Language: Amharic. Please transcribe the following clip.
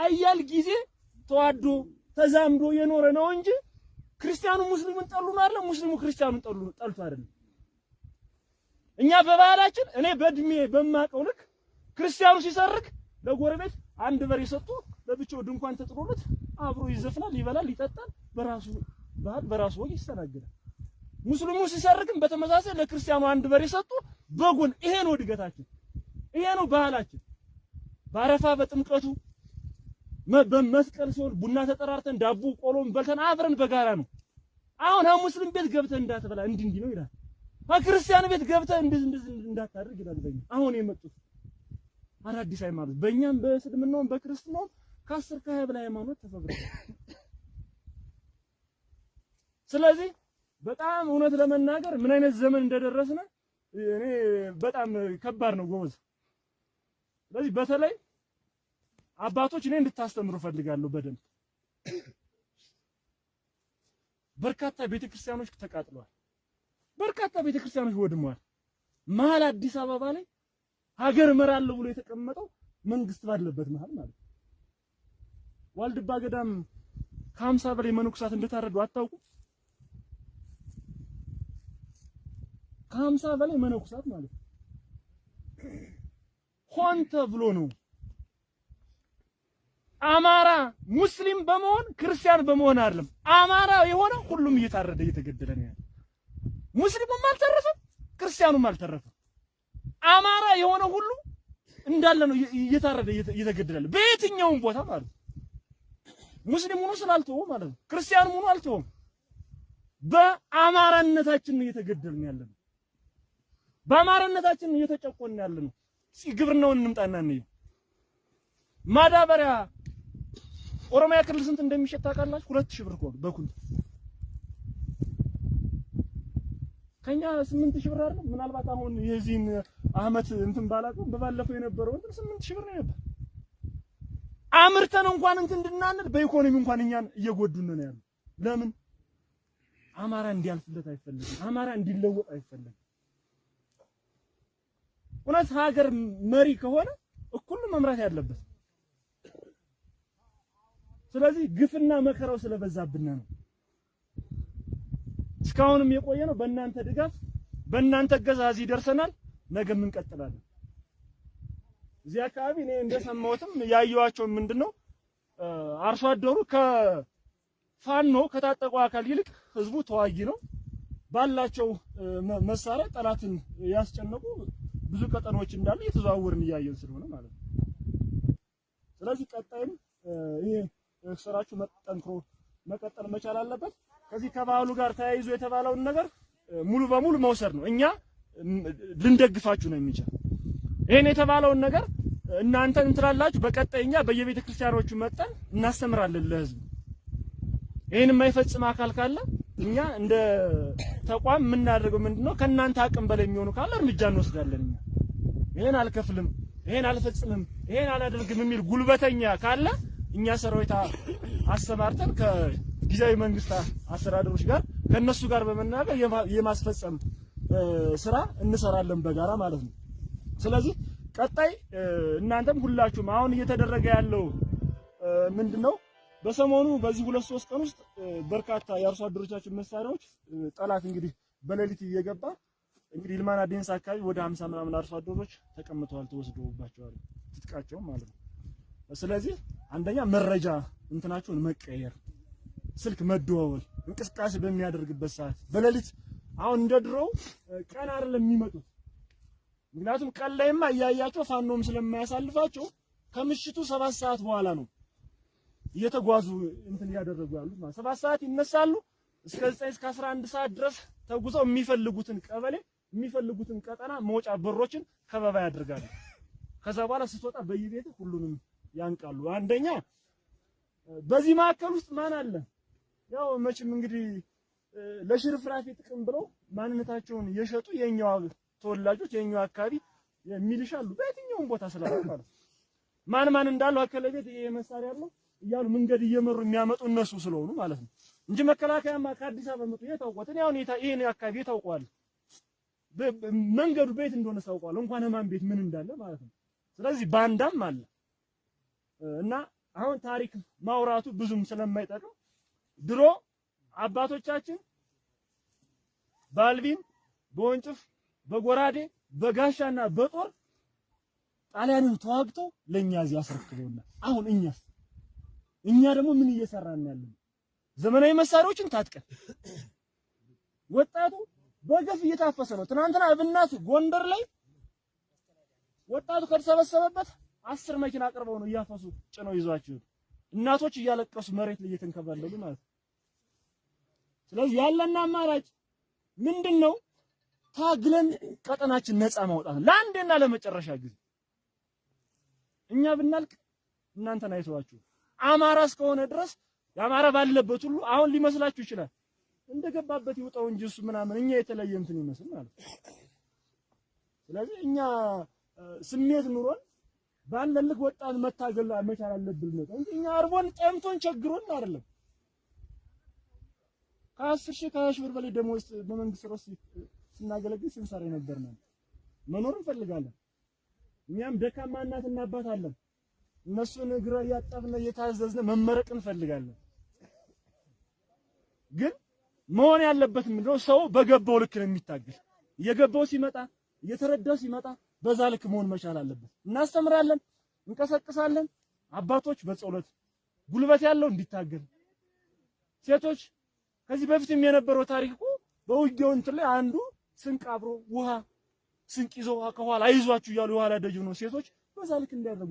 አያል ጊዜ ተዋዶ ተዛምዶ የኖረ ነው እንጂ ክርስቲያኑ ሙስሊሙን ጠሉን አይደለም፣ ሙስሊሙ ክርስቲያኑን ጠልቶ አይደለም። እኛ በባህላችን እኔ በእድሜ በማቀው ልክ ክርስቲያኑ ሲሰርክ ለጎረቤት አንድ በሬ ሰጥቶ ለብቻው ድንኳን ተጥሮለት አብሮ ይዘፍናል፣ ይበላል፣ ይጠጣል፣ በራሱ ባህል በራሱ ወግ ይስተናገዳል። ሙስሊሙ ሲሰርክም በተመሳሳይ ለክርስቲያኑ አንድ በሬ ሰጥቶ በጎን ይሄ ነው እድገታችን፣ ይሄ ነው ባህላችን። ባረፋ በጥምቀቱ በመስቀል ሲሆን ቡና ተጠራርተን ዳቦ ቆሎም በልተን አብረን በጋራ ነው። አሁን ሙስሊም ቤት ገብተህ እንዳትበላ እንዲህ ነው ይላል። ክርስቲያን ቤት ገብተህ እንደዚህ እንዳታደርግ ይላል። በእኛ አሁን የመጡት አዳዲስ ሃይማኖት በእኛም በእስልምናውም በክርስትናውም ከ10 ከ20 በላይ ሃይማኖት ተፈብረዋል። ስለዚህ በጣም እውነት ለመናገር ምን አይነት ዘመን እንደደረስነ እኔ በጣም ከባድ ነው ጎበዝ። ስለዚህ በተለይ አባቶች እኔ እንድታስተምሩ ፈልጋለሁ በደንብ። በርካታ ቤተክርስቲያኖች ተቃጥለዋል፣ በርካታ ቤተክርስቲያኖች ወድመዋል። መሀል አዲስ አበባ ላይ ሀገር እመራለሁ ብሎ የተቀመጠው መንግስት ባለበት መሀል ማለት ነው። ዋልድባ ገዳም ከ50 በላይ መነኩሳት እንደታረዱ አታውቁም? ከ50 በላይ መነኩሳት ማለት ነው። ሆን ተብሎ ነው። አማራ ሙስሊም በመሆን ክርስቲያን በመሆን አይደለም። አማራ የሆነ ሁሉም እየታረደ እየተገደለ ነው ያለው። ሙስሊሙም አልተረፈም፣ ክርስቲያኑም አልተረፈም። አማራ የሆነ ሁሉ እንዳለ ነው እየታረደ እየተገደለ በየትኛውም ቦታ ማለት ነው። ሙስሊሙ ነው ስላልተወው ማለት ነው። ክርስቲያኑም ሆኖ አልተወም። በአማራነታችን ነው እየተገደልን ያለነው። በአማራነታችን እየተጨቆንን ያለነው። እስኪ ግብርናውን እንምጣና እንየው። ማዳበሪያ ኦሮሚያ ክልል ስንት እንደሚሸጥ ታውቃላችሁ? 2000 ብር በኩንታል። ከኛ 8000 ብር አይደል? ምናልባት አሁን የዚህን አመት እንትን ባላቀው በባለፈው የነበረው እንትን 8000 ብር ነው ነበር። አምርተን እንኳን እንትን እንድናንል በኢኮኖሚ እንኳን እኛን እየጎዱን ነው ያለው። ለምን? አማራ እንዲያልፍለት አይፈልግም። አማራ እንዲለወጥ አይፈልግም። እውነት ሀገር መሪ ከሆነ እኩል መምራት ያለበት። ስለዚህ ግፍና መከራው ስለበዛብን ነው እስካሁንም የቆየ ነው። በእናንተ ድጋፍ በእናንተ እገዛ እዚህ ደርሰናል። ነገም እንቀጥላለን። እዚህ አካባቢ እኔ እንደሰማሁትም ያየኋቸው ምንድነው አርሶ አደሩ ከፋኖ ከታጠቀው አካል ይልቅ ህዝቡ ተዋጊ ነው። ባላቸው መሳሪያ ጠላትን ያስጨነቁ ብዙ ቀጠናዎች እንዳሉ እየተዘዋወርን እያየን ስለሆነ ማለት ነው። ስለዚህ ቀጣይም ይሄ ስራችሁ መጠንክሮ መቀጠል መቻል አለበት። ከዚህ ከባህሉ ጋር ተያይዞ የተባለውን ነገር ሙሉ በሙሉ መውሰድ ነው። እኛ ልንደግፋችሁ ነው የሚችል ይሄን የተባለውን ነገር እናንተ እንትላላችሁ። በቀጣይ እኛ በየቤተ ክርስቲያኖቹ መጠን እናስተምራለን ለህዝብ። ይሄን የማይፈጽም አካል ካለ እኛ እንደ ተቋም የምናደርገው ምንድነው ከእናንተ አቅም በላይ የሚሆኑ ካለ እርምጃ እንወስዳለን። እኛ ይሄን አልከፍልም፣ ይሄን አልፈጽምም፣ ይሄን አላደርግም የሚል ጉልበተኛ ካለ እኛ ሰራዊት አሰማርተን ከጊዜያዊ መንግስት አስተዳደሮች ጋር ከነሱ ጋር በመናገር የማስፈጸም ስራ እንሰራለን በጋራ ማለት ነው። ስለዚህ ቀጣይ እናንተም ሁላችሁም አሁን እየተደረገ ያለው ምንድነው በሰሞኑ በዚህ 2-3 ቀን ውስጥ በርካታ የአርሶ አደሮቻችን መሳሪያዎች ጠላት እንግዲህ በሌሊት እየገባ እንግዲህ ልማና ዴንስ አካባቢ ወደ 50 ምናምን አርሶ አደሮች ተቀምጠዋል፣ ተወስደውባቸዋል ትጥቃቸው ማለት ነው። ስለዚህ አንደኛ መረጃ እንትናቸውን መቀየር፣ ስልክ መደዋወል፣ እንቅስቃሴ በሚያደርግበት ሰዓት በሌሊት አሁን እንደድሮው ቀን አይደለም የሚመጡት። ምክንያቱም ቀን ላይማ እያያቸው ፋኖም ስለማያሳልፋቸው ከምሽቱ 7 ሰዓት በኋላ ነው እየተጓዙ እንትን ያደረጉ ያሉት ማለት 7 ሰዓት ይነሳሉ እስከ 9 እስከ 11 ሰዓት ድረስ ተጉዘው የሚፈልጉትን ቀበሌ የሚፈልጉትን ቀጠና መውጫ በሮችን ከበባ ያደርጋሉ። ከዛ በኋላ ስትወጣ በየቤት ሁሉንም ያንቃሉ። አንደኛ በዚህ ማዕከል ውስጥ ማን አለ? ያው መቼም እንግዲህ ለሽርፍራፊ ጥቅም ብለው ማንነታቸውን የሸጡ የኛው ተወላጆች የኛው አካባቢ የሚልሻሉ በየትኛውም ቦታ ስላሉ ማለት ማን እንዳለው አከለቤት ይሄ መሳሪያ ያለው እያሉ መንገድ እየመሩ የሚያመጡ እነሱ ስለሆኑ ማለት ነው እንጂ መከላከያማ ከአዲስ አበባ መጡ የታውቋት ነው። ይሄን አካባቢ የታውቋል፣ መንገዱ ቤት እንደሆነ ታውቋል፣ እንኳን ህማም ቤት ምን እንዳለ ማለት ነው። ስለዚህ ባንዳም አለ እና አሁን ታሪክ ማውራቱ ብዙም ስለማይጠቅም ድሮ አባቶቻችን ባልቢን በወንጭፍ በጎራዴ በጋሻና በጦር ጣሊያንን ተዋግተው ለኛ እዚህ አስረክበውናል። አሁን እኛ ደግሞ ምን እየሰራን ያለን? ዘመናዊ መሳሪያዎችን ታጥቀን ወጣቱ በገፍ እየታፈሰ ነው። ትናንትና እብናት ጎንደር ላይ ወጣቱ ከተሰበሰበበት 10 መኪና አቅርበው ነው እያፈሱ ጭነው ይዟቸው እናቶች እያለቀሱ መሬት ላይ እየተንከባለሉ ማለት ነው። ስለዚህ ያለና አማራጭ ምንድነው? ታግለን ቀጠናችን ነፃ ማውጣት ለአንዴና ለመጨረሻ ጊዜ። እኛ ብናልቅ እናንተን አይተዋችሁ። አማራ እስከሆነ ድረስ የአማራ ባለበት ሁሉ አሁን ሊመስላችሁ ይችላል እንደገባበት ይውጣው እንጂ እሱ ምናምን እኛ የተለየ እንትን ይመስል ማለት ነው። ስለዚህ እኛ ስሜት ኑሮን ባለልክ ወጣት መታገል መቻል አለብን ነው እንጂ እኛ አርቦን ጠምቶን ቸግሮን አይደለም። ከ10 ሺህ ከ20 ሺህ ብር በላይ ደሞዝ በመንግስት ራስ ስናገለግል ስንሰራ ነበርና መኖር እንፈልጋለን። እኛም ደካማ እናትና አባት አለን። እነሱን እግረ ያጣፍና እየታዘዝነ መመረቅ እንፈልጋለን። ግን መሆን ያለበት ምንድነው? ሰው በገባው ልክ ነው የሚታገል። እየገባው ሲመጣ እየተረዳው ሲመጣ በዛ ልክ መሆን መቻል አለበት። እናስተምራለን፣ እንቀሰቅሳለን። አባቶች በጸሎት ጉልበት ያለው እንዲታገል፣ ሴቶች ከዚህ በፊትም የነበረው ታሪክ እኮ በውጊያው እንትን ላይ አንዱ ስንቅ አብሮ ውሃ ስንቅ ይዘው ከኋላ አይዟችሁ እያሉ የኋላ ደጅ ነው ሴቶች በዛ ልክ እንዲያደርጉ